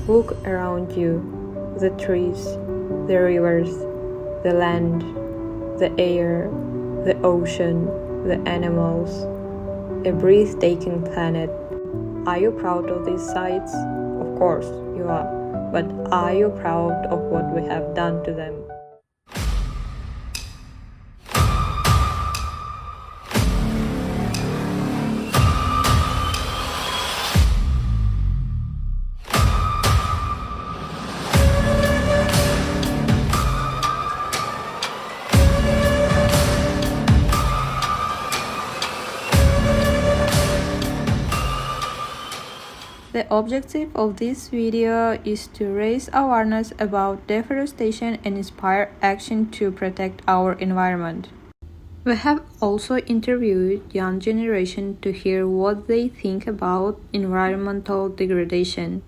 Look around you, the trees, the rivers, the land, the air, the ocean, the animals, a breathtaking planet. Are you proud of these sights? Of course you are, but are you proud of what we have done to them? The objective of this video is to raise awareness about deforestation and inspire action to protect our environment. We have also interviewed young generation to hear what they think about environmental degradation.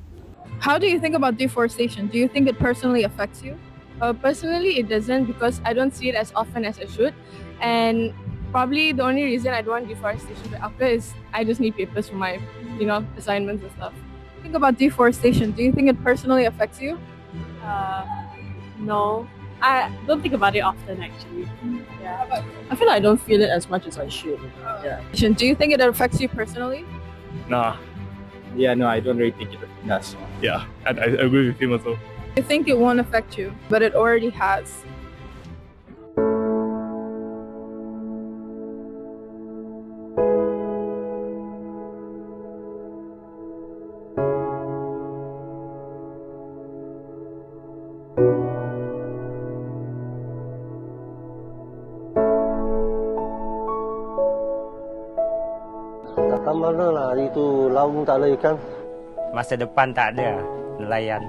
How do you think about deforestation? Do you think it personally affects you? Personally, it doesn't because I don't see it as often as I should. And probably the only reason I don't want deforestation to occur is I just need papers for my, assignments and stuff. Think about deforestation. Do you think it personally affects you? No, I don't think about it often actually. Yeah, I feel like I don't feel it as much as I should. Yeah. Do you think it affects you personally? Nah. Yeah, no, I don't really think it does. Yeah, I agree with him also. You think it won't affect you, but it already has. Tak mana lah itu laung tak ada ikan. Masa depan tak ada nelayan.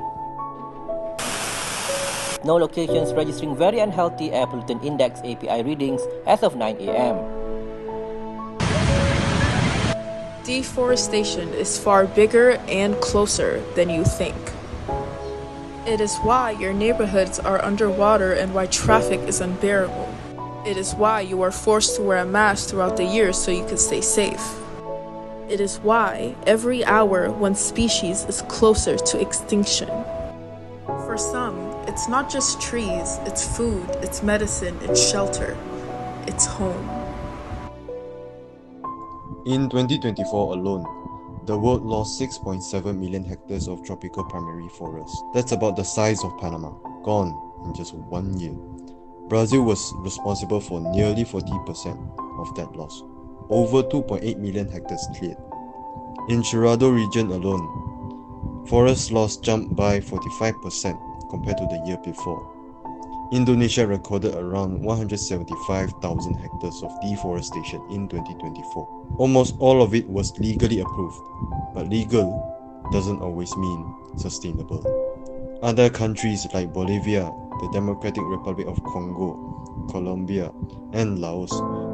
No locations registering very unhealthy air pollutant index API readings as of 9 a.m. Deforestation is far bigger and closer than you think. It is why your neighborhoods are underwater and why traffic is unbearable. It is why you are forced to wear a mask throughout the year so you can stay safe. It is why every hour one species is closer to extinction. For some, it's not just trees, it's food, it's medicine, it's shelter, it's home. In 2024 alone, the world lost 6.7 million hectares of tropical primary forest. That's about the size of Panama, gone in just 1 year. Brazil was responsible for nearly 40% of that loss. Over 2.8 million hectares cleared. In Cerrado region alone, forest loss jumped by 45% compared to the year before. Indonesia recorded around 175,000 hectares of deforestation in 2024. Almost all of it was legally approved, but legal doesn't always mean sustainable. Other countries like Bolivia, the Democratic Republic of Congo, Colombia, and Laos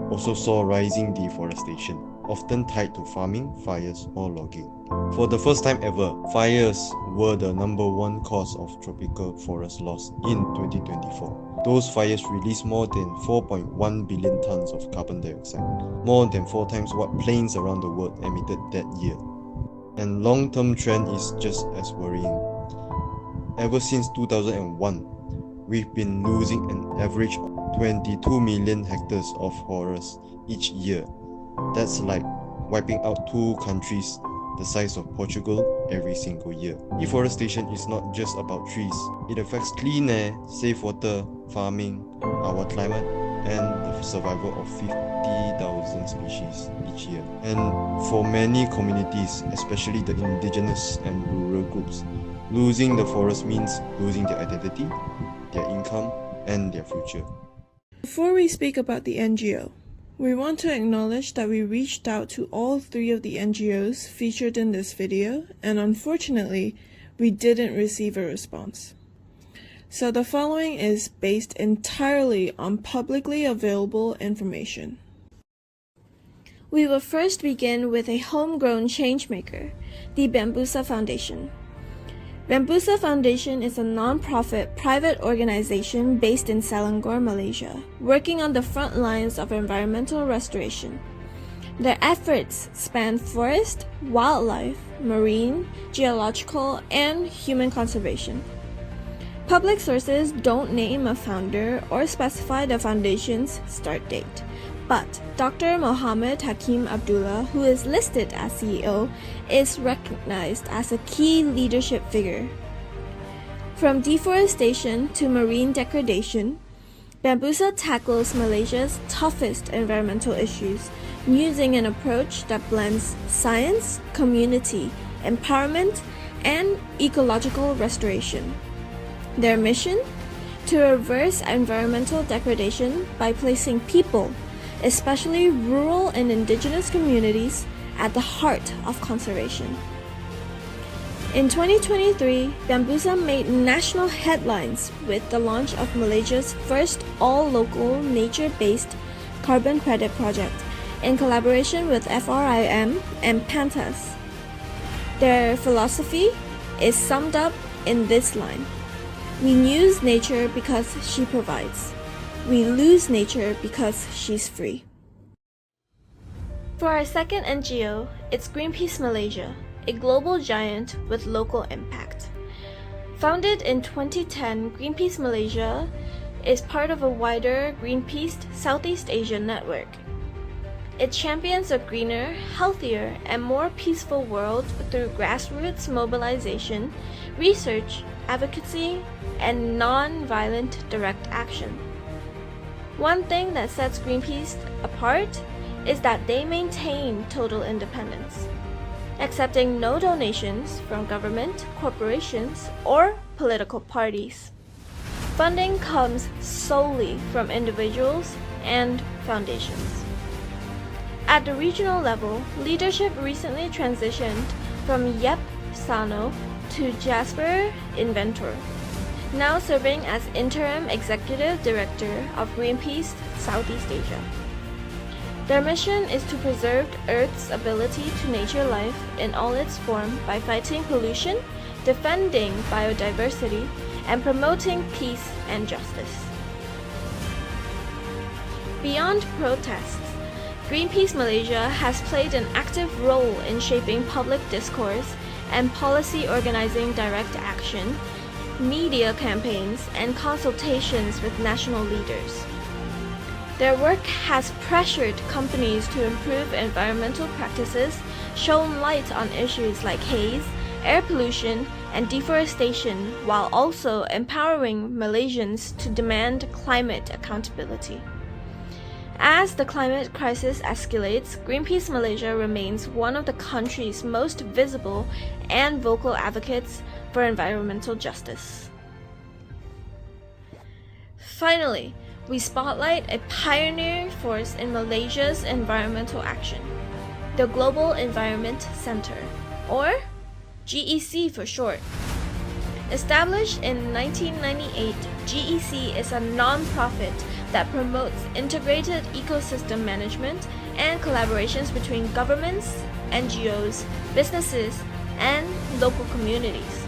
also saw rising deforestation, often tied to farming, fires, or logging. For the first time ever, fires were the #1 cause of tropical forest loss in 2024. Those fires released more than 4.1 billion tons of carbon dioxide, more than 4 times what planes around the world emitted that year. And long-term trend is just as worrying. Ever since 2001, we've been losing an average of 22 million hectares of forest each year. That's like wiping out 2 countries the size of Portugal every single year. Deforestation is not just about trees. It affects clean air, safe water, farming, our climate, and the survival of 50,000 species each year. And for many communities, especially the indigenous and rural groups, losing the forest means losing their identity, their income, and their future. Before we speak about the NGO, we want to acknowledge that we reached out to all 3 of the NGOs featured in this video, and unfortunately, we didn't receive a response. So the following is based entirely on publicly available information. We will first begin with a homegrown changemaker, the Bambusa Foundation. Bambusa Foundation is a non-profit private organization based in Selangor, Malaysia, working on the front lines of environmental restoration. Their efforts span forest, wildlife, marine, geological, and human conservation. Public sources don't name a founder or specify the foundation's start date, but Dr. Mohammed Hakim Abdullah, who is listed as CEO, is recognized as a key leadership figure. From deforestation to marine degradation, Bambusa tackles Malaysia's toughest environmental issues using an approach that blends science, community, empowerment, and ecological restoration. Their mission? To reverse environmental degradation by placing people, especially rural and indigenous communities, at the heart of conservation. In 2023, Bambusa made national headlines with the launch of Malaysia's first all-local nature-based carbon credit project in collaboration with FRIM and Pantas. Their philosophy is summed up in this line: we use nature because she provides. We lose nature because she's free. For our second NGO, it's Greenpeace Malaysia, a global giant with local impact. Founded in 2010, Greenpeace Malaysia is part of a wider Greenpeace Southeast Asia network. It champions a greener, healthier, and more peaceful world through grassroots mobilization, research, advocacy, and non-violent direct action. One thing that sets Greenpeace apart is that they maintain total independence, accepting no donations from government, corporations, or political parties. Funding comes solely from individuals and foundations. At the regional level, leadership recently transitioned from Yep Sano to Jasper Inventor, now serving as Interim Executive Director of Greenpeace Southeast Asia. Their mission is to preserve Earth's ability to nature life in all its form by fighting pollution, defending biodiversity, and promoting peace and justice. Beyond protests, Greenpeace Malaysia has played an active role in shaping public discourse and policy organizing direct action, media campaigns, and consultations with national leaders. Their work has pressured companies to improve environmental practices, shone light on issues like haze, air pollution, and deforestation, while also empowering Malaysians to demand climate accountability. As the climate crisis escalates, Greenpeace Malaysia remains one of the country's most visible and vocal advocates for environmental justice. Finally, we spotlight a pioneering force in Malaysia's environmental action, the Global Environment Centre, or GEC for short. Established in 1998, GEC is a non-profit that promotes integrated ecosystem management and collaborations between governments, NGOs, businesses, and local communities.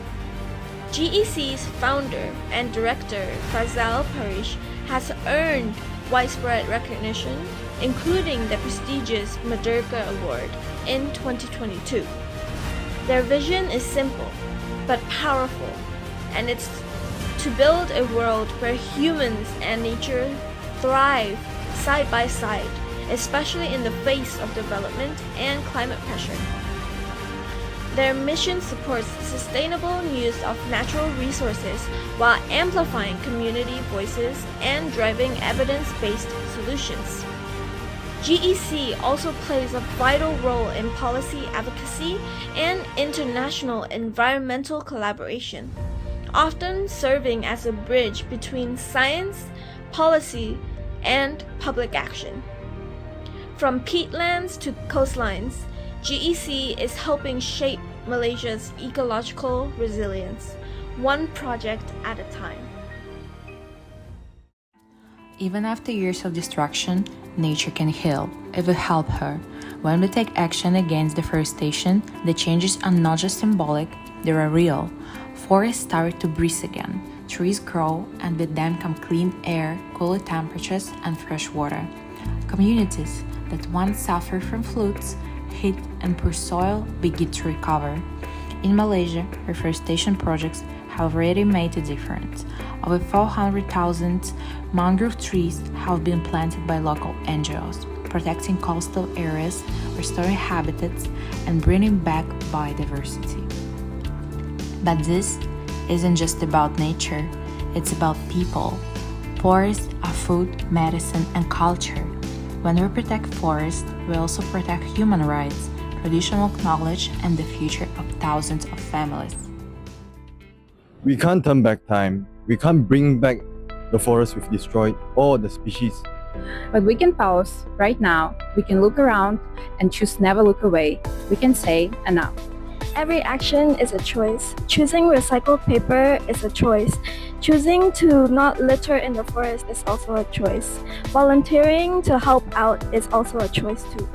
GEC's founder and director, Fazal Parish, has earned widespread recognition, including the prestigious Merdeka Award in 2022. Their vision is simple but powerful, and it's to build a world where humans and nature thrive side by side, especially in the face of development and climate pressure. Their mission supports sustainable use of natural resources while amplifying community voices and driving evidence-based solutions. GEC also plays a vital role in policy advocacy and international environmental collaboration, often serving as a bridge between science, policy, and public action. From peatlands to coastlines, GEC is helping shape Malaysia's ecological resilience, one project at a time. Even after years of destruction, nature can heal. It will help her. When we take action against deforestation, the changes are not just symbolic, they are real. Forests start to breathe again, trees grow, and with them come clean air, cooler temperatures, and fresh water. Communities, that once suffered from floods, heat, and poor soil begin to recover. In Malaysia, reforestation projects have already made a difference. Over 400,000 mangrove trees have been planted by local NGOs, protecting coastal areas, restoring habitats, and bringing back biodiversity. But this isn't just about nature, it's about people. Forests are food, medicine, and culture. When we protect forests, we also protect human rights, traditional knowledge, and the future of thousands of families. We can't turn back time. We can't bring back the forest we've destroyed or the species. But we can pause right now. We can look around and choose never look away. We can say enough. Every action is a choice. Choosing recycled paper is a choice. Choosing to not litter in the forest is also a choice. Volunteering to help out is also a choice too.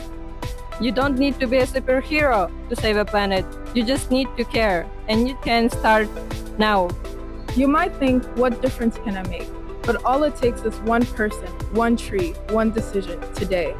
You don't need to be a superhero to save a planet. You just need to care, and you can start now. You might think, what difference can I make? But all it takes is one person, one tree, one decision today.